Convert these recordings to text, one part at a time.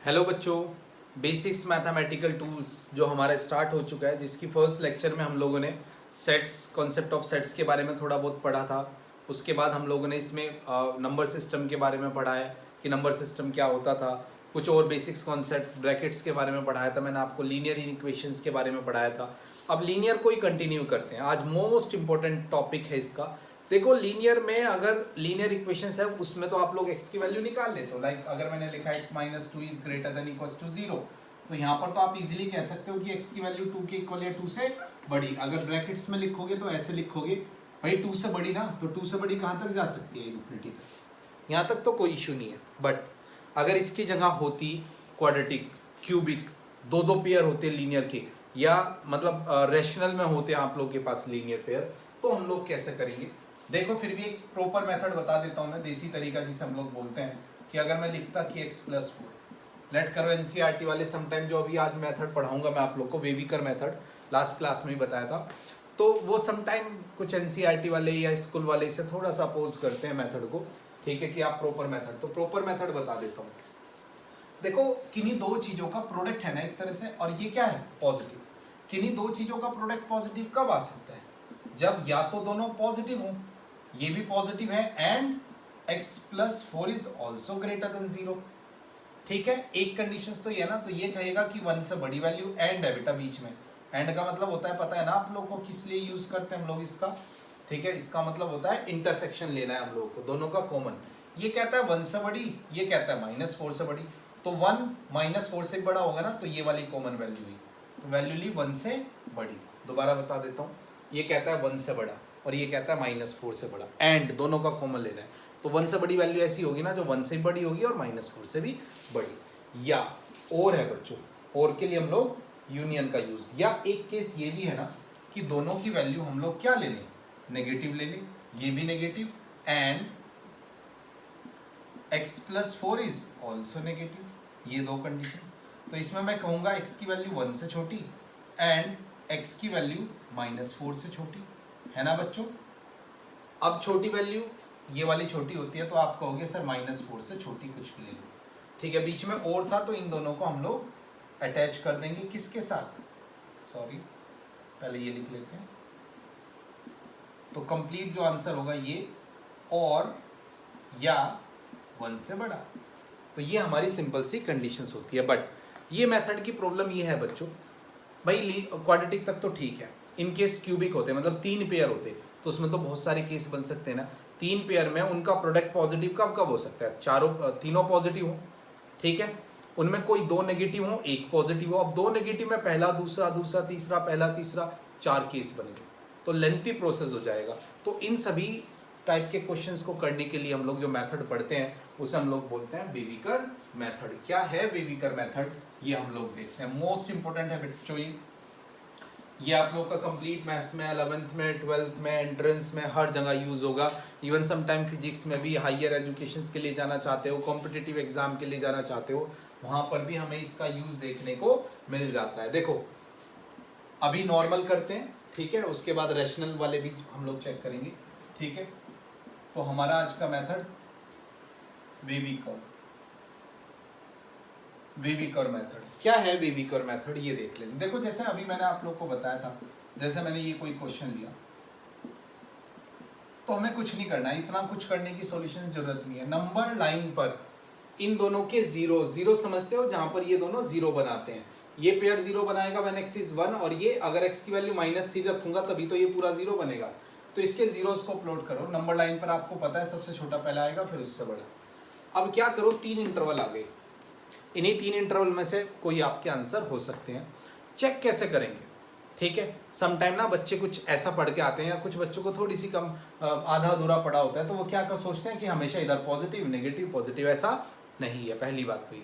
Hello बच्चों, basics mathematical tools जो हमारा स्टार्ट हो चुका है, जिसकी फर्स्ट लेक्चर में हम लोगों ने सेट्स, कॉन्सेप्ट ऑफ सेट्स के बारे में थोड़ा बहुत पढ़ा था। उसके बाद हम लोगों ने इसमें नंबर सिस्टम के बारे में पढ़ा है कि नंबर सिस्टम क्या होता था। कुछ और बेसिक्स कॉन्सेप्ट ब्रैकेट्स के बारे में पढ़ाया था। मैंने आपको लीनियर इक्वेशंस के बारे में पढ़ाया था। अब लीनियर को ही कंटिन्यू करते हैं। आज मोस्ट इंपॉर्टेंट टॉपिक है इसका। देखो, लीनियर में अगर लीनियर इक्वेशंस है उसमें तो आप लोग x की वैल्यू निकाल लेते हो। लाइक अगर मैंने लिखा x minus two is greater than equals to 0, तो यहाँ पर तो आप इजीली कह सकते हो कि x की वैल्यू 2 के इक्वल या 2 से बड़ी। अगर ब्रैकेट्स में लिखोगे तो ऐसे लिखोगे, भाई 2 से बड़ी ना, तो 2 से बड़ी कहाँ तक जा सकती है? इन्फिनिटी तक। यहाँ तक तो कोई इशू नहीं है। बट अगर इसकी जगह होती क्वाड्रेटिक, क्यूबिक, दो दो पेयर होते लीनियर के, या मतलब रेशनल में होते आप लोग के पास लीनियर पेयर, तो हम लोग कैसे करेंगे? देखो, फिर भी एक प्रॉपर मेथड बता देता हूँ मैं, देसी तरीका जिसे हम लोग बोलते हैं कि अगर मैं लिखता कि x प्लस 4, लेट करो एनसीईआरटी वाले समटाइम, जो अभी आज मेथड पढ़ाऊंगा मैं आप लोग को, वेविकर मेथड लास्ट क्लास में ही बताया था, तो वो समटाइम कुछ एनसीईआरटी वाले या स्कूल वाले इसे थोड़ा सा अपोज करते हैं मेथड को। ठीक है कि आप प्रॉपर मेथड, तो प्रॉपर मेथड बता देता हूँ। देखो, किन्हीं दो चीजों का प्रोडक्ट है ना एक तरह से, और ये क्या है? पॉजिटिव। किन्हीं दो चीजों का प्रोडक्ट पॉजिटिव कब आ सकता है? जब या तो दोनों पॉजिटिव हो, ये भी पॉजिटिव है, and x plus 4 is also greater than 0। ठीक है, एक कंडीशन तो ये है ना, तो ये कहेगा कि 1 से बड़ी वैल्यू, एंड है बेटा बीच में। एंड का मतलब होता है, पता है ना आप लोग को किस लिए यूज करते हैं हम लोग इसका? ठीक है, इसका मतलब होता है इंटरसेक्शन लेना है हम लोग को, दोनों का कॉमन। ये कहता है 1 से बड़ी, ये कहता है माइनस 4 से बड़ी, तो 1 माइनस 4 से बड़ा होगा ना, तो ये वाली कॉमन वैल्यू हुई, तो वैल्यू ली 1 से बड़ी। दोबारा बता देता हूँ, ये कहता है 1 से बड़ा और ये कहता है माइनस 4 से बड़ा, एंड दोनों का कॉमन लेना है, तो 1 से बड़ी वैल्यू ऐसी होगी ना जो 1 से बड़ी होगी और माइनस 4 से भी बड़ी। या और है बच्चों, और के लिए हम लोग यूनियन का यूज, या एक केस ये भी है ना कि दोनों की वैल्यू हम लोग क्या ले लें? नेगेटिव ले लें, ये भी negative, and x plus 4 is also negative, ये दो कंडीशंस। तो इसमें मैं कहूँगा x की वैल्यू 1 से छोटी एंड x की वैल्यू माइनस 4 से छोटी, है ना बच्चों? अब छोटी वैल्यू ये वाली छोटी होती है, तो आप कहोगे सर माइनस 4 से छोटी कुछ भी ले लो। ठीक है, बीच में और था, तो इन दोनों को हम लोग अटैच कर देंगे किसके साथ? सॉरी, पहले ये लिख लेते हैं। तो कंप्लीट जो आंसर होगा ये, और या 1 से बड़ा, तो ये हमारी सिंपल सी कंडीशंस होती है। बट ये मेथड की प्रॉब्लम ये है बच्चों, भाई क्वाड्रेटिक तक तो ठीक है, इन केस क्यूबिक होते, मतलब 3 पेयर होते, तो उसमें तो बहुत सारे केस बन सकते हैं ना। 3 पेयर में उनका प्रोडक्ट पॉजिटिव कब कब हो सकता है? तीनों पॉजिटिव हो, ठीक है, उनमें कोई 2 नेगेटिव हो, 1 पॉजिटिव हो। अब 2 नेगेटिव में पहला दूसरा, दूसरा तीसरा, पहला तीसरा, 4 केस बनेंगे, तो लेंथी प्रोसेस हो जाएगा। तो इन सभी टाइप के क्वेश्चंस को करने के लिए हम लोग जो मेथड पढ़ते हैं उसे हम लोग बोलते हैं वेविकर मेथड। क्या है वेविकर मेथड, ये हम लोग देखते हैं। मोस्ट इंपोर्टेंट है बच्चों ये आप लोग का कंप्लीट मैथ्स में, 11th में, 12th में, एंट्रेंस में, हर जगह यूज होगा। इवन समटाइम फिजिक्स में भी, हायर एजुकेशंस के लिए जाना चाहते हो, कॉम्पिटिटिव एग्जाम के लिए जाना चाहते हो, वहां पर भी हमें इसका यूज देखने को मिल जाता है। देखो, अभी नॉर्मल करते हैं, ठीक है, उसके बाद रैशनल वाले भी हम लोग चेक करेंगे। ठीक है, तो हमारा आज का मेथड वेविकर मेथड। क्या है वेविकर मेथड, ये देख लेंगे। देखो, जैसे अभी मैंने आप लोग को बताया था, जैसे मैंने ये कोई क्वेश्चन लिया, तो हमें कुछ नहीं करना है, इतना कुछ करने की सॉल्यूशन जरूरत नहीं है। नंबर लाइन पर इन दोनों के जीरो जीरो समझते हो, जहां पर ये दोनों जीरो बनाते हैं, ये पेयर जीरो बनाएगा व्हेन x इज 1, और ये अगर x की वैल्यू -3 रखूंगा तभी तो ये पूरा जीरो बनेगा। तो इसके जीरोस को प्लॉट करो नंबर लाइन पर। आपको पता है सबसे छोटा पहला आएगा, फिर उससे बड़ा। अब क्या करो, 3 इंटरवल आ गए, इन्हीं 3 इंटरवल में से कोई आपके आंसर हो सकते हैं। चेक कैसे करेंगे? ठीक है, समटाइम ना बच्चे कुछ ऐसा पढ़ के आते हैं, या कुछ बच्चों को थोड़ी सी कम आधा अधूरा पढ़ा होता है, तो वो क्या कर सोचते हैं कि हमेशा इधर पॉजिटिव नेगेटिव पॉजिटिव, ऐसा नहीं है। पहली बात तो ये,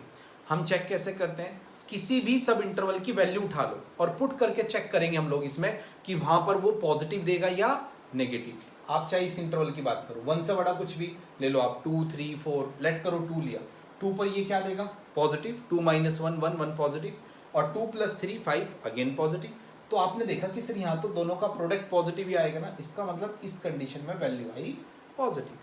हम चेक कैसे करते हैं, किसी भी सब इंटरवल की वैल्यू उठा लो और पुट करके चेक करेंगे हम लोग इसमें कि वहां पर वो पॉजिटिव देगा या नेगेटिव। आप चाहे इस इंटरवल की बात करो, 1 से बड़ा कुछ भी ले लो आप, 2 3 4, लेट करो 2 लिया, 2 पर ये क्या देगा? पॉजिटिव। 2 - 1 1 1 पॉजिटिव, और 2 + 3 5 अगेन पॉजिटिव। तो आपने देखा कि सर यहाँ तो दोनों का प्रोडक्ट पॉजिटिव ही आएगा ना, इसका मतलब इस कंडीशन में वैल्यू आई पॉजिटिव।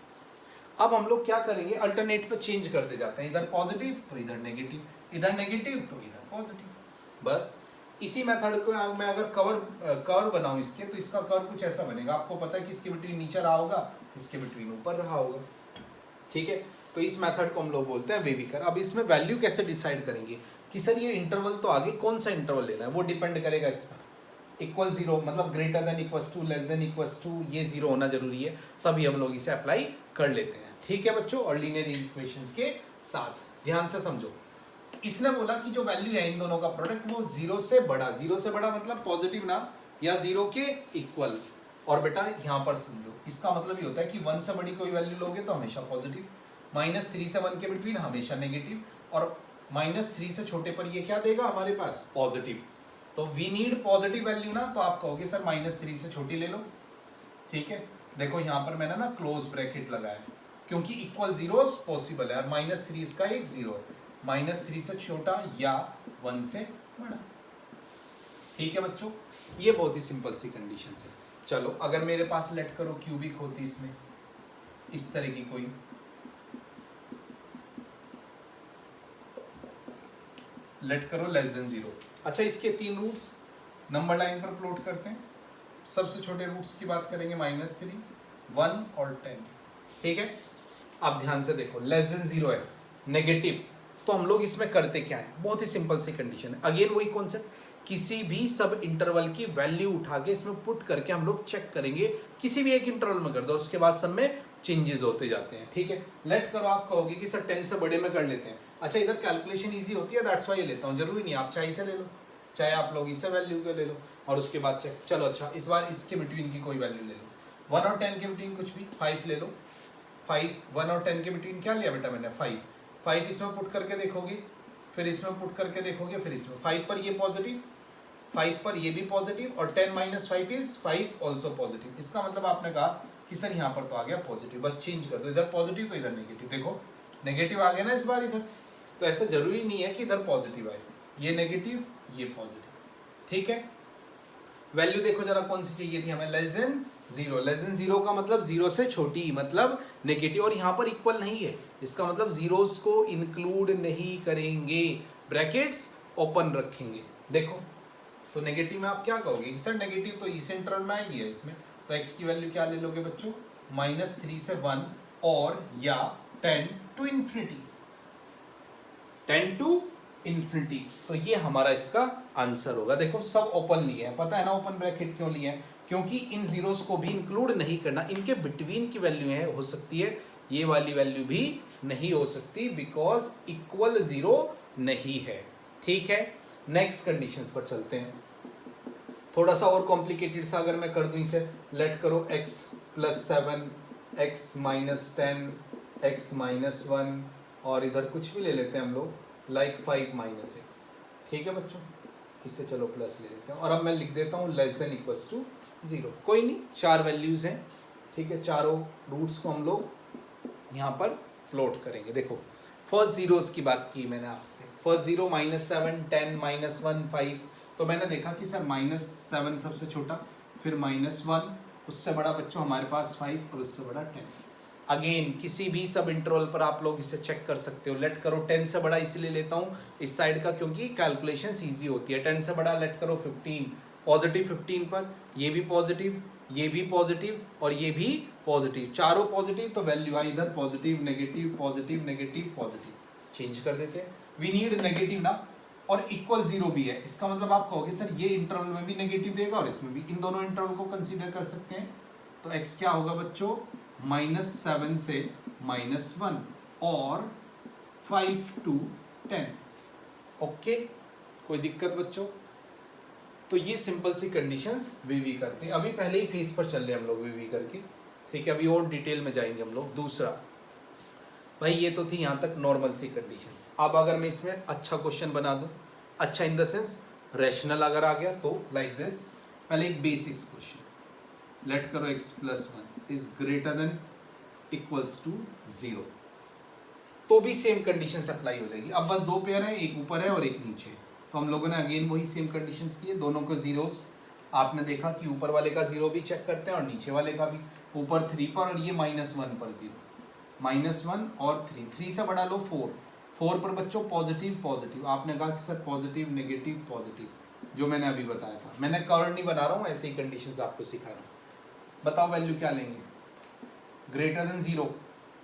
अब हम लोग क्या करेंगे, अल्टरनेट पे चेंज करते जाते हैं, इधर पॉजिटिव और इधर नेगेटिव। इधर नेगेटिव तो इधर पॉजिटिव। बस इसी मेथड को मैं अगर कर्व बनाऊं इसके, तो इसका कर्व कुछ ऐसा बनेगा। आपको पता है कि इसके बिटवीन नीचे रहा होगा, इसके बिटवीन ऊपर रहा होगा, ठीक है। तो इस मेथड को हम लोग बोलते हैं वेवी कर्व। अब इसमें वैल्यू कैसे डिसाइड करेंगे कि सर ये इंटरवल तो आगे कौन सा इंटरवल लेना है, वो डिपेंड करेगा इस पर। इक्वल जीरो मतलब greater than equals to, less than equals to, ये जीरो होना जरूरी है, तभी हम लोग इसे अप्लाई कर लेते हैं, ठीक है बच्चों। और लीनियर इक्वेशंस के साथ ध्यान से समझो। इसने बोला कि जो वैल्यू है इन दोनों का प्रोडक्ट वो जीरो से बड़ा, जीरो से बड़ा मतलब पॉजिटिव ना, या जीरो के इक्वल। और बेटा यहाँ पर समझो, इसका मतलब ये होता है कि 1 से बड़ी कोई वैल्यू लोगे तो हमेशा पॉजिटिव, -3 से 1 के बिटवीन हमेशा नेगेटिव, और -3 से छोटे पर ये क्या देगा हमारे पास, पॉजिटिव। तो वी नीड पॉजिटिव वैल्यू ना, तो आप कहोगे सर -3 से छोटी ले लो, ठीक है। देखो यहाँ पर मैंने ना क्लोज ब्रैकेट लगाया क्योंकि इक्वल जीरोस पॉसिबल है, और -3 इसका एक जीरो है, -3 से छोटा या 1 से बड़ा, ठीक है बच्चों। ये बहुत ही सिंपल सी कंडीशन है। चलो अगर मेरे पास लेट करो क्यूबिक होती इसमें इस तरह की कोई, लेट करो लेस देन जीरो। अच्छा इसके 3 रूट्स नंबर लाइन पर प्लॉट करते हैं। सबसे छोटे रूट्स की बात करेंगे -3, 1 और 10, ठीक है। आप ध्यान से देखो, लेस देन जीरो है, नेगेटिव, तो हम लोग इसमें करते क्या है, बहुत ही सिंपल सी कंडीशन है। अगेन वही कॉन्सेप्ट, किसी भी सब इंटरवल की वैल्यू उठा के इसमें पुट करके हम लोग चेक करेंगे, किसी भी एक इंटरवल में कर दो, उसके बाद सब में चेंजेस होते जाते हैं, ठीक है। लेट करो आप कहोगे कि सर 10 से बड़े में कर लेते हैं। अच्छा इधर कैलकुलेशन ईजी होती है, दैट्स वाई लेता हूँ, जरूरी नहीं आप चाहे इसे ले लो, चाहे आप लोग इसे वैल्यू के ले लो, और उसके बाद चेक। चलो अच्छा इस बार इसके बिटवीन की कोई वैल्यू ले लो, 1 और 10 के बिटवीन कुछ भी, 5 ले लो। 5, 1 और 10 के बिटवीन क्या लिया बेटा मैंने, 5 इसमें पुट करके देखोगे, फिर इसमें पुट करके देखोगे, फिर इसमें 5 पर ये पॉजिटिव, 5 पर ये भी पॉजिटिव, और 10 - 5 इज 5 ऑल्सो पॉजिटिव। इसका मतलब आपने कहा कि सर यहाँ पर तो आ गया पॉजिटिव, बस चेंज कर दो, इधर पॉजिटिव तो इधर नेगेटिव। देखो नेगेटिव आ गया ना इस बार इधर, तो ऐसा जरूरी नहीं है कि इधर पॉजिटिव आए, ये नेगेटिव ये पॉजिटिव, ठीक है। वैल्यू देखो जरा कौन सी चाहिए थी हमें, less than zero. Less than zero का मतलब जीरो से छोटी, मतलब नेगेटिव, और यहाँ पर इक्वल नहीं है, इसका मतलब जीरोस को इंक्लूड नहीं करेंगे, ब्रैकेट्स ओपन रखेंगे। देखो तो नेगेटिव में आप क्या कहोगे कि सर नेगेटिव तो इस इंटरवल में आएगी है इसमें, तो x की वैल्यू क्या ले लोगे बच्चों, -3 से 1 और या 10 to infinity, 10 to infinity। तो ये हमारा इसका आंसर होगा। देखो सब ओपन लिए हैं, पता है ना ओपन ब्रैकेट क्यों लिए हैं, क्योंकि इन जीरोस को भी इंक्लूड नहीं करना, इनके बिटवीन की वैल्यू है हो सकती है, ये वाली वैल्यू भी नहीं हो सकती, बिकॉज इक्वल जीरो नहीं है, ठीक है। नेक्स्ट कंडीशंस पर चलते हैं, थोड़ा सा और कॉम्प्लिकेटेड सा अगर मैं कर दूं इसे, लेट करो x + 7, x - 10, x - 1, और इधर कुछ भी ले लेते हैं हम लोग, लाइक 5 - 6, ठीक है बच्चों। इससे चलो प्लस ले लेते हैं, और अब मैं लिख देता हूँ लेस देन इक्वल्स टू 0। कोई नहीं, 4 वैल्यूज हैं, ठीक है, चारों रूट्स को हम लोग यहाँ पर प्लॉट करेंगे। देखो फर्स्ट जीरोस की बात की मैंने आपसे, फर्स्ट जीरो -7, 10, -1, 5, तो मैंने देखा कि सर -7 सबसे छोटा, फिर -1, उससे बड़ा बच्चों हमारे पास 5, और उससे बड़ा 10। अगेन किसी भी सब इंटरवल पर आप लोग इसे चेक कर सकते हो। लेट करो 10 से बड़ा इसलिए लेता हूँ इस साइड का क्योंकि कैलकुलेशंस ईजी होती है। 10 से बड़ा लेट करो 15, पॉजिटिव 15 पर ये भी पॉजिटिव, ये भी पॉजिटिव, और ये भी पॉजिटिव, चारों पॉजिटिव, तो वैल्यू आई इधर positive negative positive negative positive, change कर देते हैं। वी नीड नेगेटिव ना, और इक्वल जीरो भी है, इसका मतलब आप कहोगे सर ये इंटरवल में भी नेगेटिव देगा और इसमें भी, इन दोनों इंटरवल को कंसीडर कर सकते हैं। तो x क्या होगा बच्चों, -7 से -1 और 5 to 10, ओके। कोई दिक्कत बच्चों? तो ये सिंपल सी कंडीशंस वीवी करते हैं। अभी पहले ही फेस पर चल रहे हम लोग वीवी करके, ठीक है, अभी और डिटेल में जाएंगे हम लोग। दूसरा भाई ये तो थी यहाँ तक नॉर्मल सी कंडीशंस। अब अगर मैं इसमें अच्छा क्वेश्चन बना दूँ, अच्छा इन द सेंस रैशनल अगर आ गया तो लाइक दिस, पहले एक बेसिक्स क्वेश्चन, लेट करो x + 1 is greater than equals to 0, तो भी सेम कंडीशन अप्लाई हो जाएगी। अब बस दो पेयर है, एक ऊपर है और एक नीचे, तो हम लोगों ने अगेन वही सेम कंडीशंस की है, दोनों को जीरोस। आपने देखा कि ऊपर वाले का 0 भी चेक करते हैं और नीचे वाले का भी, ऊपर 3 पर और ये -1 पर 0, -1 और 3, 3 से बढ़ा लो 4, 4 पर बच्चों पॉजिटिव पॉजिटिव, आपने कहा कि सर पॉजिटिव नेगेटिव पॉजिटिव, जो मैंने अभी बताया था, मैंने कर्व नहीं बना रहा हूँ, ऐसे ही कंडीशंस आपको सिखा रहा हूँ। बताओ वैल्यू क्या लेंगे, ग्रेटर देन 0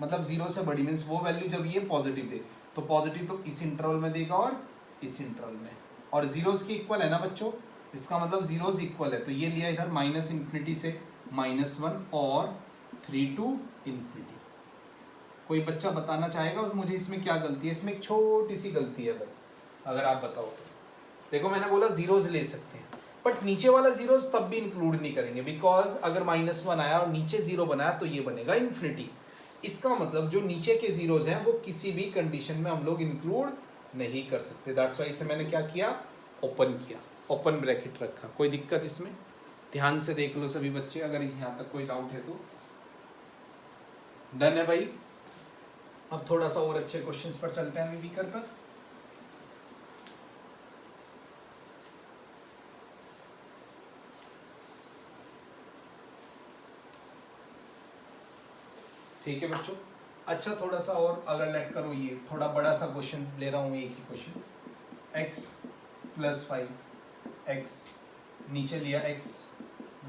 मतलब 0 से बड़ी, मीन्स वो वैल्यू जब ये पॉजिटिव दे तो पॉजिटिव तो इस इंटरवल में देगा और इस इंटरवल में, और जीरोस के इक्वल है ना बच्चों, इसका मतलब जीरोस इक्वल है, तो ये लिया इधर माइनस इन्फिनिटी से -1 और 3 टू इन्फिनिटी। कोई बच्चा बताना चाहेगा और मुझे इसमें क्या गलती है, इसमें एक छोटी सी गलती है बस, अगर आप बताओ तो। देखो मैंने बोला जीरोस ले सकते हैं, बट नीचे वाला जीरोस तब भी इंक्लूड नहीं करेंगे, बिकॉज अगर -1 आया और नीचे 0 बनाया तो ये बनेगा इन्फिनिटी। इसका मतलब जो नीचे के जीरोस हैं वो किसी भी कंडीशन में हम लोग इंक्लूड नहीं कर सकते, दैट्स वाई इसे मैंने क्या किया, ओपन किया, ओपन ब्रैकेट रखा। कोई दिक्कत इसमें, ध्यान से देख लो सभी बच्चे, अगर यहाँ तक कोई डाउट है तो। डन है भाई। अब थोड़ा सा और अच्छे क्वेश्चंस पर चलते हैं वीकर पर। ठीक है बच्चों, अच्छा थोड़ा सा और अगर लेट करो, ये थोड़ा बड़ा सा क्वेश्चन ले रहा हूँ, एक ही क्वेश्चन, x + 5 x नीचे लिया x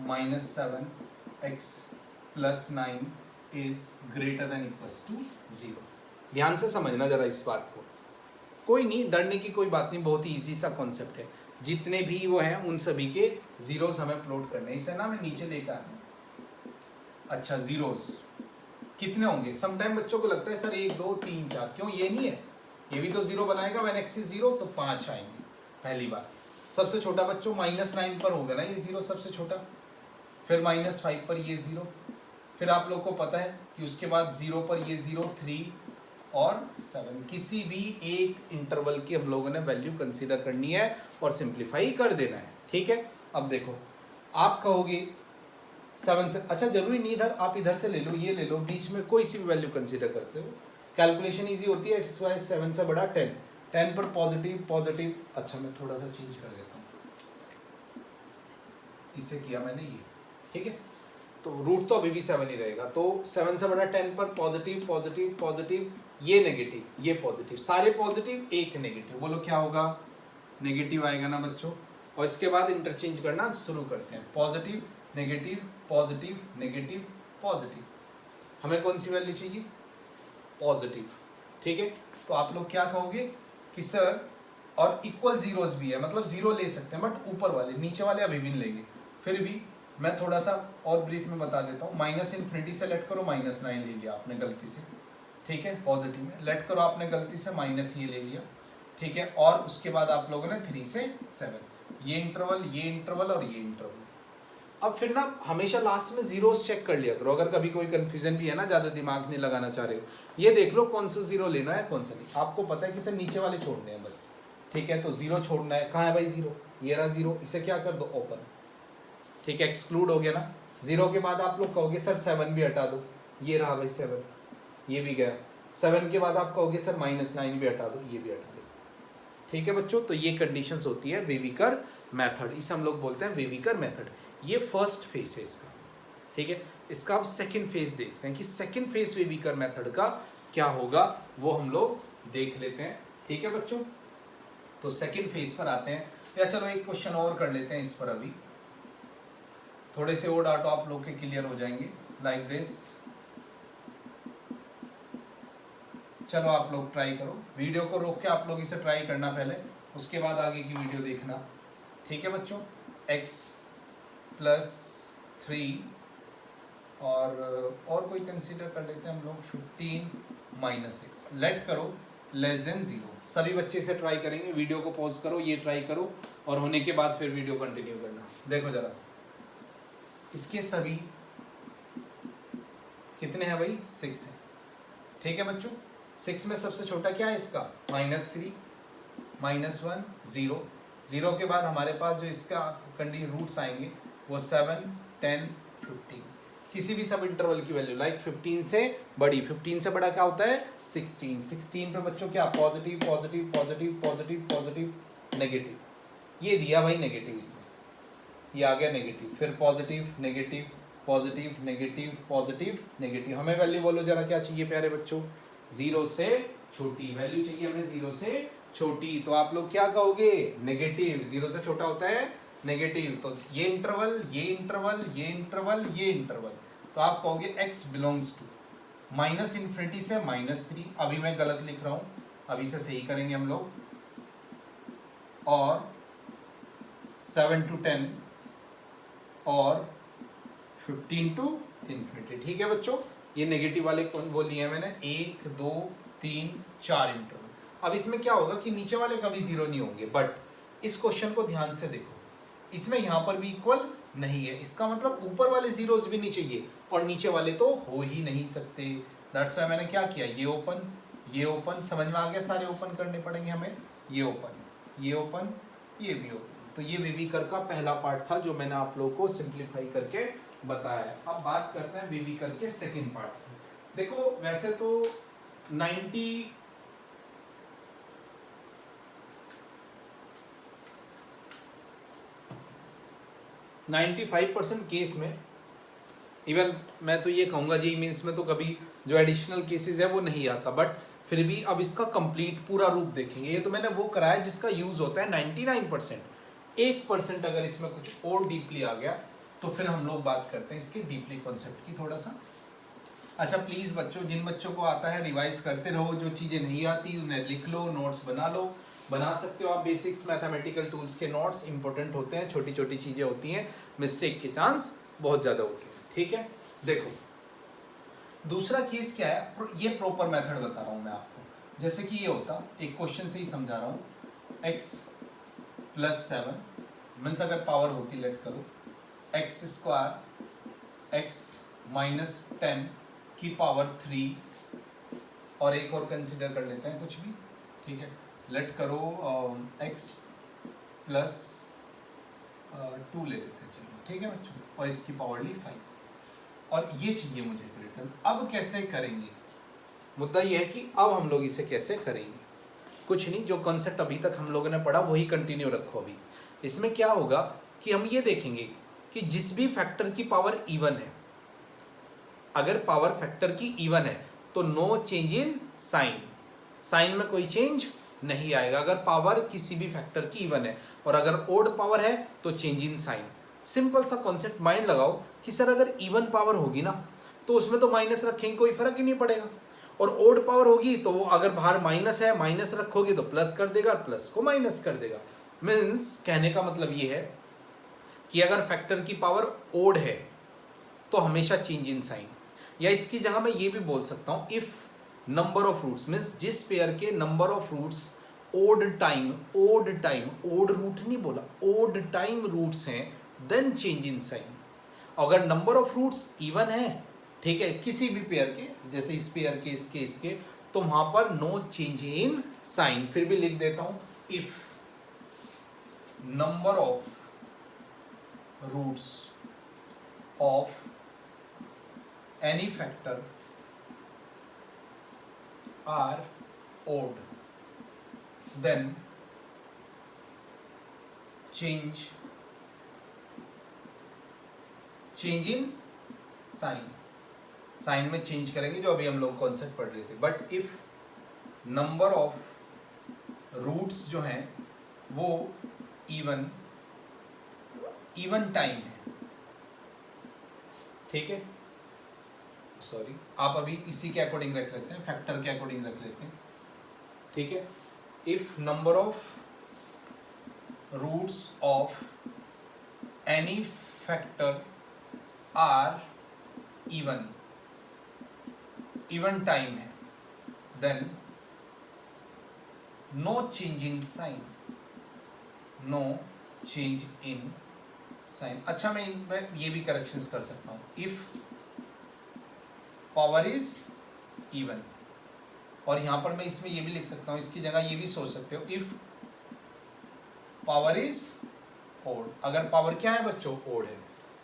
-7 x + 9 is greater than equals to 0। ध्यान से समझना जरा इस बात को, कोई नहीं डरने की कोई बात नहीं, बहुत ही इजी सा कॉन्सेप्ट है। जितने भी वो हैं उन सभी के जीरोस हमें प्लॉट करने हैं, इसे ना मैं नीचे लेकर आ रहा हूँ। अच्छा जीरोस कितने होंगे, समटाइम बच्चों को लगता है सर 1 2 3 4, क्यों, ये नहीं है, ये भी तो 0 बनाएगा, व्हेन x इज 0 तो 5 आएंगे। पहली बात, सबसे छोटा बच्चों -9 पर होगा ना ये 0 सबसे छोटा, फिर -5 पर ये 0, फिर आप लोग को पता है कि उसके बाद 0 पर ये 0, 3 और 7, किसी भी एक इंटरवल की हम लोगों ने वैल्यू कंसीडर करनी है और सिंप्लीफाई कर देना है। ठीक है, अब देखो आप कहोगे 7 से, अच्छा जरूरी नहीं इधर, आप इधर से ले लो, ये ले लो, बीच में कोई सी भी वैल्यू कंसीडर करते हो, कैलकुलेशन इजी होती है। इट्स वाई 7 से बड़ा 10, 10 पर पॉजिटिव पॉजिटिव, अच्छा मैं थोड़ा सा चेंज कर देता हूँ, इसे किया मैंने ये, ठीक है, तो रूट तो अभी भी 7 ही रहेगा, तो 7 से बड़ा 10 पर पॉजिटिव पॉजिटिव पॉजिटिव, ये नेगेटिव ये पॉजिटिव, सारे पॉजिटिव एक नेगेटिव, बोलो क्या होगा, नेगेटिव आएगा ना बच्चों। और इसके बाद इंटरचेंज करना शुरू करते हैं, positive negative positive negative positive, हमें कौन सी वैल्यू चाहिए, पॉजिटिव। ठीक है, तो आप लोग क्या कहोगे कि सर, और इक्वल जीरोस भी है, मतलब 0 ले सकते हैं, बट ऊपर वाले, नीचे वाले अभी भी नहीं लेंगे। फिर भी मैं थोड़ा सा और ब्रीफ में बता देता हूँ, -इन्फिनिटी से लेट करो -9 ले लिया आपने गलती से, ठीक है, पॉजिटिव में लेट करो आपने गलती से माइनस ये ले लिया, ठीक है, और उसके बाद आप लोगों ने 3 से 7, ये इंटरवल और ये इंटरवल। अब फिर ना हमेशा लास्ट में जीरोस चेक कर लिया करो, अगर कभी कोई कंफ्यूजन भी है ना, ज़्यादा दिमाग नहीं लगाना चाह रहे हो, ये देख लो कौन सा 0 लेना है कौन सा नहीं, आपको पता है कि सर नीचे वाले छोड़ने हैं बस, ठीक है, तो 0 छोड़ना है, कहाँ है भाई 0, ये रहा 0, इसे क्या कर दो ओपन, ठीक है, एक्सक्लूड हो गया ना। 0 के बाद आप लोग कहोगे सर 7 भी हटा दो, ये रहा भाई 7, ये भी गया। 7 के बाद आप कहोगे सर -9 भी हटा दो, ये भी हटा दो। ठीक है बच्चों, तो ये कंडीशंस होती है वेविकर मेथड, इसे हम लोग बोलते हैं वेविकर मेथड। ये फर्स्ट फेज है इसका, ठीक है। इसका अब सेकंड फेज देखते हैं कि सेकंड फेज वेविकर मेथड का क्या होगा, वो हम लोग देख लेते हैं। ठीक है बच्चों, तो सेकंड फेज पर आते हैं, या चलो एक क्वेश्चन और कर लेते हैं इस पर, अभी थोड़े से और डाटा आप लोग के क्लियर हो जाएंगे, लाइक दिस। चलो आप लोग ट्राई करो, वीडियो को रोक के आप लोग इसे ट्राई करना पहले, उसके बाद आगे की वीडियो देखना। ठीक है बच्चों, x + 3 और कोई कंसीडर कर लेते हैं हम लोग, 15 - x लेट करो <0। सभी बच्चे इसे ट्राई करेंगे, वीडियो को पॉज करो, ये ट्राई करो, और होने के बाद फिर वीडियो कंटिन्यू करना। देखो जरा, इसके सभी कितने हैं भाई, 6 है। ठीक है बच्चों, 6 में सबसे छोटा क्या है इसका, -3 -1 0, 0 के बाद हमारे पास जो इसका रूट्स आएंगे वो 7 10 15, किसी भी सब इंटरवल की वैल्यू, लाइक 15 से बड़ी, 15 से बड़ा क्या होता है 16, 16 पे बच्चों क्या, positive positive positive positive positive negative, ये दिया भाई नेगेटिव, इसमें ये आ गया नेगेटिव, फिर positive negative positive negative positive negative. हमें वैल्यू बोलो जरा क्या चाहिए प्यारे बच्चों, 0 से छोटी, वैल्यू चाहिए हमें 0 से छोटी। तो आप लोग क्या कहोगे, नेगेटिव। 0 से छोटा होता है नेगेटिव। तो ये इंटरवल, ये इंटरवल, ये इंटरवल, ये इंटरवल, तो आप कहोगे x belongs to minus infinity से -3। अभी मैं गलत लिख रहा हूं, अभी से सही करेंगे हम लोग। और 7 to 10 और 15 to इन्फिनिटी। ठीक है बच्चों, ये नेगेटिव वाले कौन वो लिए मैंने, 1 2 3 4 इंटरवल। अब इसमें क्या होगा कि नीचे वाले कभी जीरो नहीं होंगे, बट इस क्वेश्चन को ध्यान से देखो, इसमें यहां पर भी इक्वल नहीं है। इसका मतलब ऊपर वाले जीरोस भी नहीं चाहिए और नीचे वाले तो हो ही नहीं सकते। दैट्स व्हाई मैंने क्या किया, ये ओपन, ये ओपन, समझ में आ गया, सारे ओपन करने पड़ेंगे हमें। ये ओपन, ये ओपन, ये भी ओपन। तो ये वेविकर का पहला पार्ट था जो मैंने आप लोगों को सिंप्लीफाई करके बताया। अब बात करते हैं वेविकर के सेकंड पार्ट की। देखो वैसे तो 95% केस में, इवन मैं तो ये कहूँगा जी मीन्स में तो कभी जो एडिशनल केसेस है वो नहीं आता, बट फिर भी अब इसका कंप्लीट पूरा रूप देखेंगे। ये तो मैंने वो कराया जिसका यूज होता है 99%। 1% अगर इसमें कुछ और डीपली आ गया तो फिर हम लोग बात करते हैं इसके डीपली कॉन्सेप्ट की थोड़ा सा। अच्छा प्लीज़ बच्चों, जिन बच्चों को आता है रिवाइज करते रहो, जो चीज़ें नहीं आती उन्हें लिख लो, नोट्स बना लो। बना सकते हो आप, बेसिक्स मैथमेटिकल टूल्स के नोट्स इंपॉर्टेंट होते हैं, छोटी छोटी चीज़ें होती हैं, मिस्टेक के चांस बहुत ज़्यादा होते हैं। ठीक है, देखो दूसरा केस क्या है, ये प्रॉपर मेथड बता रहा हूँ मैं आपको। जैसे कि ये होता, एक क्वेश्चन से ही समझा रहा हूँ, x + 7 मीन्स अगर पावर होती, लेट करो x² x - 10 की पावर 3, और एक और कंसिडर कर लेते हैं कुछ भी। ठीक है, लेट करो x + 2 ले लेते हैं, चलो ठीक है बच्चों, और इसकी पावर ली 5, और ये चाहिए मुझे रिटर्न। अब कैसे करेंगे, मुद्दा ये है कि अब हम लोग इसे कैसे करेंगे। कुछ नहीं, जो कॉन्सेप्ट अभी तक हम लोगों ने पढ़ा वही कंटिन्यू रखो। अभी इसमें क्या होगा कि हम ये देखेंगे कि जिस भी फैक्टर की पावर इवन है, अगर पावर फैक्टर की इवन है तो no change in sign, sign में कोई चेंज नहीं आएगा अगर पावर किसी भी फैक्टर की इवन है। और अगर ओड पावर है तो चेंज इन साइन। सिंपल सा कॉन्सेप्ट माइंड लगाओ कि सर अगर इवन पावर होगी ना तो उसमें तो माइनस रखेंगे, कोई फर्क ही नहीं पड़ेगा। और ओड पावर होगी तो वो अगर बाहर माइनस है, माइनस रखोगे तो प्लस कर देगा, प्लस को माइनस कर देगा। मीन्स कहने का मतलब ये है कि अगर फैक्टर की पावर ओड है तो हमेशा चेंज इन साइन। या इसकी जगह मैं ये भी बोल सकता हूँ, if number of roots means जिस पेयर के number of roots odd time, odd root नहीं बोला, ओड टाइम रूट्स हैं, देन चेंज इन साइन। अगर नंबर ऑफ रूट्स इवन है, ठीक है, किसी भी पेयर के, जैसे इस पेयर के, इसके, तो वहां पर नो चेंज इन साइन। फिर भी लिख देता हूं, if number of roots of any factor are odd, then change in sign। Sign में चेंज करेंगे, जो अभी हम लोग कॉन्सेप्ट पढ़ रहे थे। But if number of roots जो हैं वो इवन टाइम है, ठीक है, सॉरी, आप अभी इसी के अकॉर्डिंग रख लेते हैं, फैक्टर के अकॉर्डिंग रख लेते हैं। ठीक है, if number of roots of any factor are even time है, then no change in sign, no change in sign. अच्छा, मैं ये भी करेक्शंस कर सकता हूं, इफ पावर इज इवन, और यहां पर मैं इसमें ये भी लिख सकता हूं, इसकी जगह ये भी सोच सकते हो, इफ पावर इज ओड। अगर पावर क्या है बच्चों, ओड है।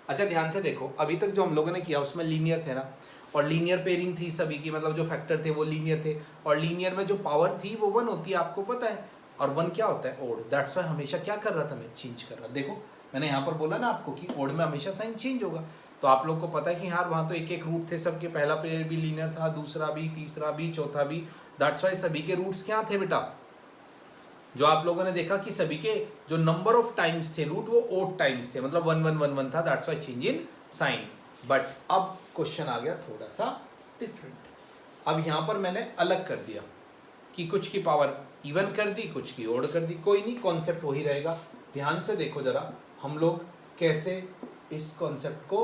अच्छा ध्यान से देखो, अभी तक जो हम लोगों ने किया उसमें लीनियर थे ना, और लीनियर पेयरिंग थी सभी की, मतलब जो फैक्टर थे वो लीनियर थे, और लीनियर में जो पावर थी वो 1 होती है, आपको पता है, और 1 क्या होता है, ओड। दैट्स वाई हमेशा क्या कर रहा था मैं, चेंज कर रहा। देखो मैंने यहाँ पर बोला ना आपको कि ओड में हमेशा साइन चेंज होगा, तो आप लोग को पता है कि हाँ वहाँ तो एक रूट थे सबके, पहला पेयर भी लीनियर था, दूसरा भी, तीसरा भी, चौथा भी। दैट्स वाई सभी के रूट्स क्या थे बेटा, जो आप लोगों ने देखा कि सभी के जो नंबर ऑफ टाइम्स थे रूट वो ओड टाइम्स थे, मतलब 1 1 1 1 था, that's why change in sign. But अब क्वेश्चन आ गया थोड़ा सा डिफरेंट। अब यहां पर मैंने अलग कर दिया कि कुछ की पावर इवन कर दी, कुछ की ओड कर दी, कोई नहीं, कॉन्सेप्ट वही रहेगा। ध्यान से देखो जरा हम लोग कैसे इस कॉन्सेप्ट को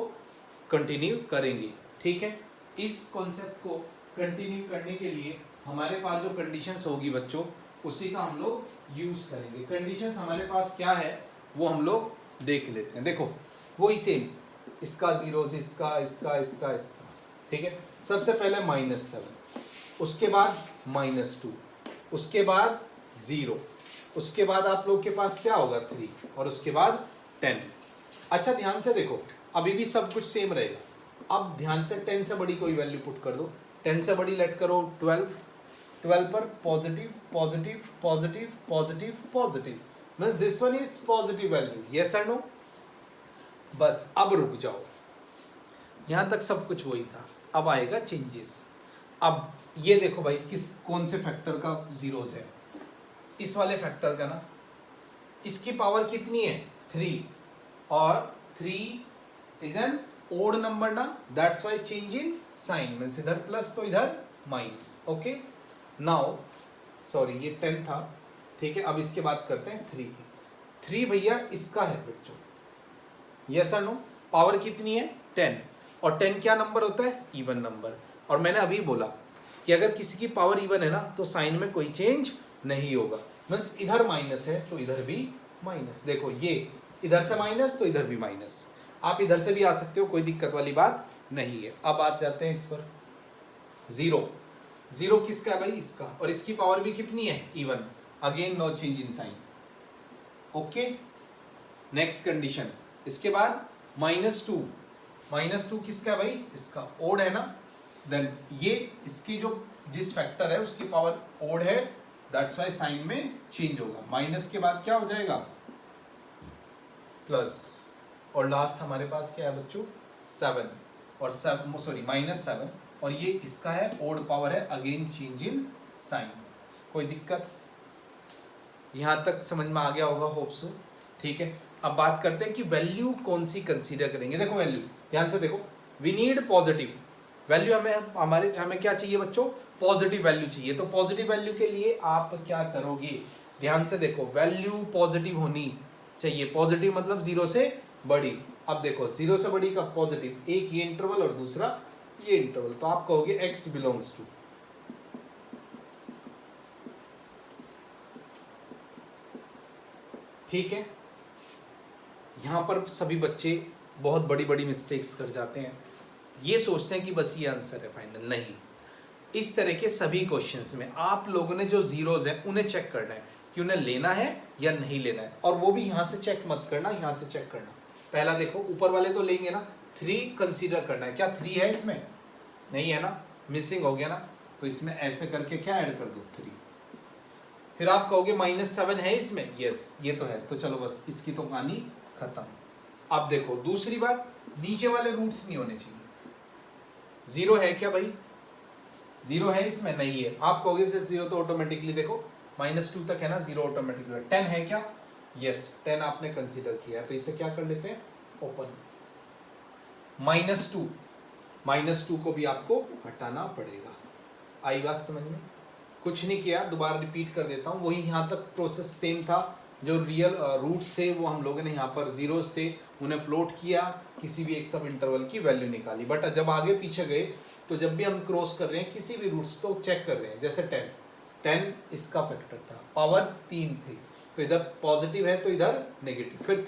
कंटिन्यू करेंगे, ठीक है। इस कॉन्सेप्ट को कंटिन्यू करने के लिए हमारे पास जो कंडीशंस होगी बच्चों, उसी का हम लोग यूज करेंगे। कंडीशंस हमारे पास क्या है वो हम लोग देख लेते हैं। देखो वही सेम, इसका जीरोस, इसका इसका इसका इसका, ठीक है। सबसे पहले -7, उसके बाद -2, उसके बाद 0, उसके बाद आप लोग के पास क्या होगा 3, और उसके बाद 10। अच्छा ध्यान से देखो, अभी भी सब कुछ सेम रहेगा। अब ध्यान से 10 से बड़ी कोई वैल्यू पुट कर दो, 10 से बड़ी लेट करो 12, 12 पर positive positive positive positive positive, means this one is positive value, yes और नो। बस अब रुक जाओ, यहां तक सब कुछ वही था, अब आएगा चेंजेस। अब ये देखो भाई किस कौन से फैक्टर का जीरोस है, इस वाले फैक्टर का ना, इसकी पावर कितनी है 3, और 3 इज एन ओड नंबर ना, that's why change in sign, means इधर प्लस तो इधर माइनस। ओके नाउ सॉरी ये 10 था, ठीक है। अब इसके बाद करते हैं 3 की। 3 भैया इसका है बच्चों, यस और नो। पावर कितनी है 10, और 10 क्या नंबर होता है इवन नंबर। और मैंने अभी बोला कि अगर किसी की पावर इवन है ना तो साइन में कोई चेंज नहीं होगा, मींस इधर माइनस है तो इधर भी माइनस। देखो ये इधर से माइनस तो इधर भी माइनस, आप इधर से भी आ सकते हो, कोई दिक्कत वाली बात नहीं है। अब आ जाते हैं इस पर 0, 0 किसका है भाई इसका, और इसकी पावर भी कितनी है even, again no change in sign. Okay next condition, इसके बाद -2, -2 किसका है भाई इसका, ओड है ना, देन ये इसकी जो जिस फैक्टर है उसकी पावर ओड है, दैट्स वाई साइन में चेंज होगा। माइनस के बाद क्या हो जाएगा प्लस, और लास्ट हमारे पास क्या है बच्चों 7, और -7, और ये इसका है ओड पावर है, अगेन चेंज इन साइन। कोई दिक्कत, यहां तक समझ में आ गया होगा होप सो, ठीक है। अब बात करते हैं कि वैल्यू कौन सी कंसीडर करेंगे। देखो वैल्यू ध्यान से देखो, वी नीड पॉजिटिव वैल्यू, हमें क्या चाहिए बच्चों, पॉजिटिव वैल्यू चाहिए। तो पॉजिटिव वैल्यू के लिए आप क्या करोगे, ध्यान से देखो, वैल्यू पॉजिटिव होनी चाहिए, पॉजिटिव मतलब 0 से बड़ी। अब देखो 0 से बड़ी का पॉजिटिव, एक ये इंटरवल और दूसरा ये इंटरवल, तो आप कहोगे x बिलोंग्स टू, ठीक है। यहां पर सभी बच्चे बहुत बड़ी बड़ी मिस्टेक्स कर जाते हैं, ये सोचते हैं कि बस ये आंसर है फाइनल, नहीं। इस तरह के सभी क्वेश्चंस में आप लोगों ने जो जीरोज हैं उन्हें चेक करना है कि उन्हें लेना है या नहीं लेना है, और वो भी यहां से चेक मत करना, यहां से चेक करना। पहला देखो ऊपर वाले तो लेंगे ना, 3 कंसीडर करना है, क्या 3 है इसमें, नहीं है ना, मिसिंग हो गया ना, तो इसमें ऐसे करके क्या ऐड कर दो 3। फिर आप कहोगे -7 है इसमें, यस ये तो है, तो चलो बस इसकी तो कहानी खत्म। अब देखो दूसरी बात, नीचे वाले रूट्स नहीं होने चाहिए। 0 है क्या भाई, 0 है इसमें, नहीं है। आप कहोगे सिर्फ 0 तो ऑटोमेटिकली देखो -2 तक है ना, 0 ऑटोमेटिकली। 10 है क्या, यस 10 आपने कंसीडर किया, तो इसे क्या कर लेते हैं ओपन। -2 को भी आपको हटाना पड़ेगा। आई बात समझ में, कुछ नहीं किया, दोबारा रिपीट कर देता हूँ, वही यहाँ तक प्रोसेस सेम था। जो रियल रूट्स थे वो हम लोगों ने यहाँ पर जीरोस थे उन्हें प्लॉट किया, किसी भी एक सब इंटरवल की वैल्यू निकाली। बट जब आगे पीछे गए तो जब भी हम क्रॉस कर रहे हैं किसी भी रूट्स तो चेक कर रहे हैं, जैसे 10 इसका फैक्टर था, पावर 3 थी, तो इधर पॉजिटिव है तो इधर नेगेटिव। फिर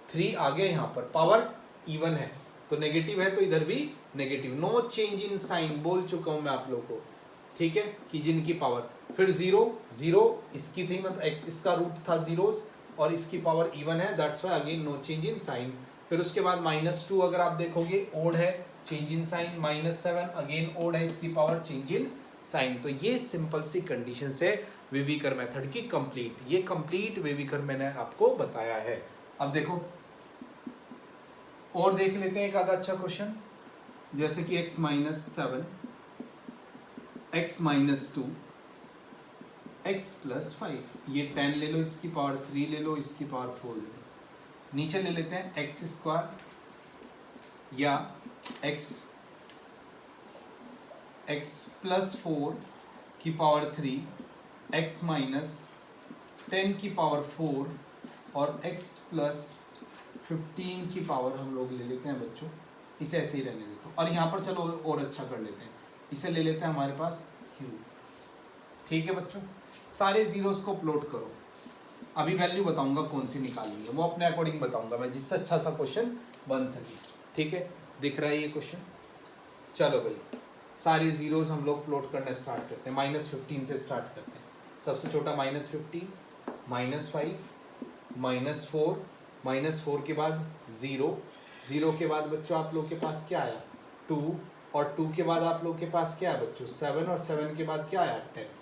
3 आ गया यहाँ पर, पावर इवन है तो नेगेटिव है तो इधर भी negative. No change in sign बोल चुका हूँ मैं आप लोगों को, ठीक है, कि जिनकी पावर। फिर 0 इसकी थी, मतलब x इसका रूट था जीरोस और इसकी पावर इवन है, that's why again no change in sign. फिर उसके बाद -2 अगर आप देखोगे ओड है, change in sign. -7 again odd है, इसकी पावर चेंज इन साइन। तो ये सिंपल सी कंडीशन है वेविकर मेथड की कंप्लीट। ये कंप्लीट वेविकर मैंने आपको बताया है। अब देखो और देख लेते हैं एक आधा अच्छा क्वेश्चन, जैसे कि x -7 x -2 x प्लस 5, ये 10 ले लो, इसकी पावर 3 ले लो, इसकी पावर 4 ले लो, नीचे ले लेते हैं एक्स स्क्वायर या एक्स प्लस 4 की पावर 3, एक्स माइनस 10 की पावर 4 और x प्लस 15 की पावर हम लोग ले लेते हैं बच्चों, इसे ऐसे ही रहने देते हैं। और यहाँ पर चलो और अच्छा कर लेते हैं, इसे ले लेते हैं हमारे पास q। ठीक है बच्चों, सारे जीरोस को प्लॉट करो। अभी वैल्यू बताऊंगा कौन सी निकालनी है, वो अपने अकॉर्डिंग बताऊंगा मैं, जिससे अच्छा सा क्वेश्चन बन सके। ठीक है, दिख रहा है ये क्वेश्चन। चलो भाई, सारे जीरोस हम लोग प्लॉट करना स्टार्ट करते हैं। -15 से स्टार्ट करते हैं। सबसे छोटा -15, -5, -4, -4 के बाद 0, 0 के बाद बच्चों आप लोग के पास क्या आया 2, और 2 के बाद आप लोग के पास क्या है बच्चों 7, और 7 के बाद क्या आया 10।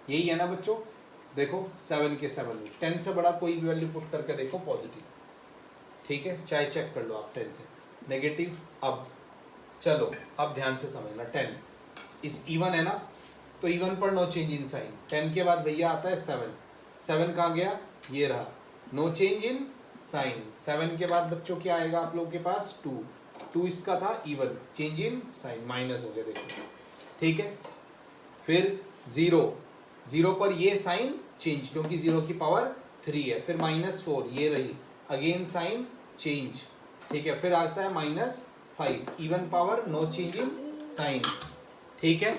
यही है ना बच्चों, देखो 7 के 7, 10 से बड़ा कोई भी वैल्यू पुट करके देखो पॉजिटिव। ठीक है, चाहे चेक कर लो आप 10 से नेगेटिव। अब चलो, अब ध्यान से समझना, 10 इस इवन है ना, तो इवन पर नो चेंज इन साइन। 10 के बाद भैया आता है 7, 7 कहाँ गया, ये रहा, नो चेंज इन साइन। 7 के बाद बच्चों क्या आएगा आप लोग के पास 2, 2 इसका था even, change in sign, minus हो गया देखो। ठीक है, फिर 0, 0 पर ये साइन चेंज, क्योंकि 0 की पावर 3 है। फिर -4, ये रही, अगेन साइन चेंज। ठीक है, फिर आता है -5, even power, no change in sign. ठीक है,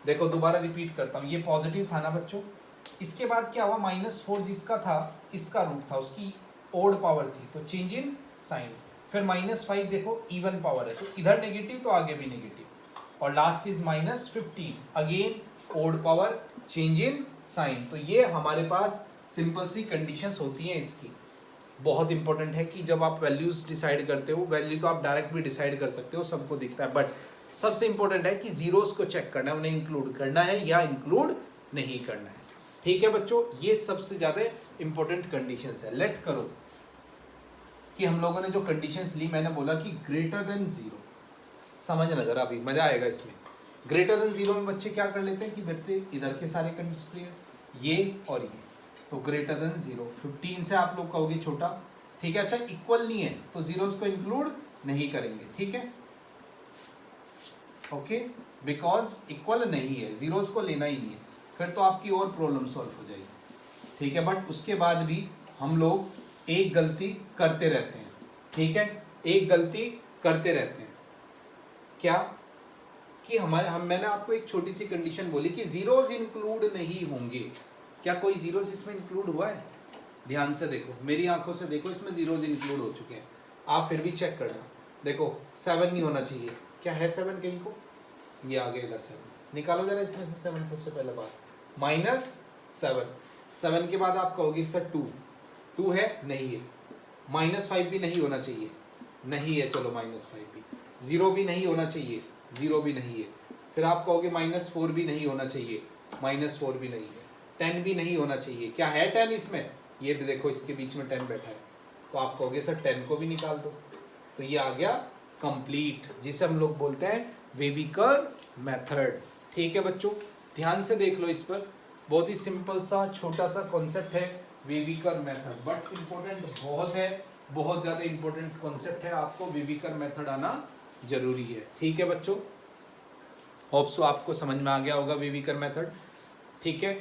देखो दोबारा रिपीट करता हूँ, ये पॉजिटिव था ना बच्चों। इसके बाद क्या हुआ, -4 जिसका था इसका रूट था, उसकी ओड पावर थी, तो चेंज इन साइन। फिर -5 देखो इवन पावर है, तो इधर नेगेटिव तो आगे भी नेगेटिव, और last is -15, again odd power, change in sign. तो ये हमारे पास सिंपल सी कंडीशंस होती हैं इसकी। बहुत इंपॉर्टेंट है कि जब आप वैल्यूज डिसाइड करते हो, वैल्यू तो आप डायरेक्ट भी डिसाइड कर सकते हो, सबको दिखता है, बट सबसे इंपॉर्टेंट है कि जीरोस को चेक करना है, उन्हें इंक्लूड करना है या इंक्लूड नहीं करना है। ठीक है बच्चों, ये सबसे ज्यादा इंपॉर्टेंट कंडीशंस है। लेट करो कि हम लोगों ने जो कंडीशंस ली, मैंने बोला कि ग्रेटर देन 0, समझना जरा, अभी मजा आएगा इसमें। ग्रेटर देन 0 में बच्चे क्या कर लेते हैं कि बच्चे इधर के सारे कंडीशन ये और ये, तो ग्रेटर देन 0, 15 से आप लोग कहोगे छोटा। ठीक है, अच्छा इक्वल नहीं है तो जीरोस को इंक्लूड नहीं करेंगे। ठीक है, ओके, बिकॉज इक्वल नहीं है, जीरोस को लेना ही नहीं है, फिर तो आपकी और प्रॉब्लम सॉल्व हो जाएगी। ठीक है, बट उसके बाद भी हम लोग एक गलती करते रहते हैं। ठीक है, एक गलती करते रहते हैं, क्या कि मैंने आपको एक छोटी सी कंडीशन बोली कि जीरोस इंक्लूड नहीं होंगे। क्या कोई जीरोस इसमें इंक्लूड हुआ है? ध्यान से देखो, मेरी आंखों से देखो, इसमें जीरोस इंक्लूड हो चुके हैं। आप फिर भी चेक करना, देखो 7 नहीं होना चाहिए, क्या है 7 कहीं को, ये आ गया इधर 7, निकालो जरा इसमें से 7 सबसे पहले बात, -7, 7 के बाद आप कहोगे सर 2 है, नहीं है, -5 भी नहीं होना चाहिए, नहीं है, चलो -5 भी, 0 भी नहीं होना चाहिए, 0 भी नहीं है, फिर आप कहोगे -4 भी नहीं होना चाहिए, -4 भी नहीं है, 10 भी नहीं होना चाहिए, क्या है 10 इसमें, ये भी देखो इसके बीच में 10 बैठा है, तो आप कहोगे सर 10 को भी निकाल दो, तो ये आ गया कंप्लीट, जिसे हम लोग बोलते हैं वेविकर मेथड। ठीक है बच्चों, ध्यान से देख लो इस पर, बहुत ही सिंपल सा छोटा सा कॉन्सेप्ट है वेविकर मेथड, बट इम्पोर्टेंट बहुत है, बहुत ज़्यादा इम्पोर्टेंट कॉन्सेप्ट है, आपको वेविकर मेथड आना जरूरी है। ठीक है बच्चों, होप सो आपको समझ में आ गया होगा वेविकर मेथड। ठीक है,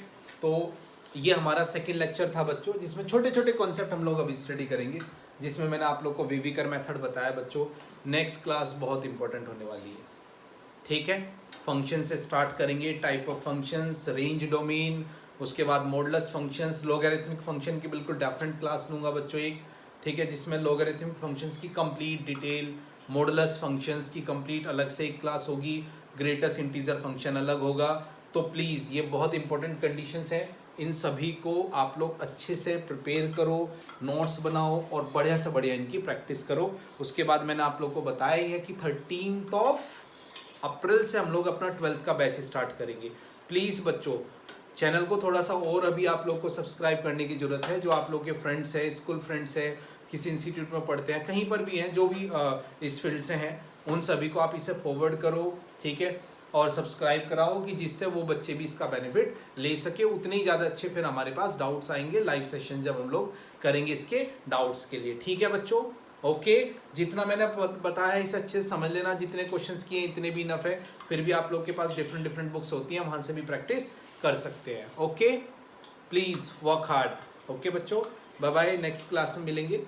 तो ये हमारा सेकंड लेक्चर था बच्चों, जिसमें छोटे छोटे कॉन्सेप्ट हम लोग अभी स्टडी करेंगे, जिसमें मैंने आप लोग को वेविकर मेथड बताया बच्चों। नेक्स्ट क्लास बहुत इंपॉर्टेंट होने वाली है। ठीक है, फंक्शन से स्टार्ट करेंगे, type of functions, range domain, उसके बाद मॉडुलस फंक्शंस, लॉगरिथमिक फंक्शन की बिल्कुल डिफरेंट क्लास लूँगा बच्चों एक। ठीक है, जिसमें लॉगरिथमिक फंक्शंस की कंप्लीट डिटेल, मॉडुलस फंक्शंस की कंप्लीट अलग से एक क्लास होगी, ग्रेटेस्ट इंटीजर फंक्शन अलग होगा। तो प्लीज़ ये बहुत इंपॉर्टेंट कंडीशंस हैं, इन सभी को आप लोग अच्छे से प्रिपेयर करो, नोट्स बनाओ और बढ़िया से बढ़िया इनकी प्रैक्टिस करो। उसके बाद मैंने आप लोग को बताया ही है कि 13 अप्रैल से हम लोग अपना 12th का बैच स्टार्ट करेंगे। प्लीज़ बच्चों, चैनल को थोड़ा सा और अभी आप लोग को सब्सक्राइब करने की ज़रूरत है। जो आप लोग के फ्रेंड्स है, स्कूल फ्रेंड्स है, किसी इंस्टीट्यूट में पढ़ते हैं, कहीं पर भी हैं, जो भी इस फील्ड से हैं, उन सभी को आप इसे फॉरवर्ड करो। ठीक है, और सब्सक्राइब कराओ कि जिससे वो बच्चे भी इसका बेनिफिट ले सके। उतने ही ज़्यादा अच्छे फिर हमारे पास डाउट्स आएंगे लाइव सेशन जब हम लोग करेंगे इसके डाउट्स के लिए। ठीक है बच्चों, ओके। जितना मैंने बताया है इसे अच्छे से समझ लेना, जितने क्वेश्चंस किए इतने भी इनफ है। फिर भी आप लोग के पास डिफरेंट बुक्स होती हैं, वहाँ से भी प्रैक्टिस कर सकते हैं। Okay, please work hard. Okay बच्चों, बाय बाय, नेक्स्ट क्लास में मिलेंगे।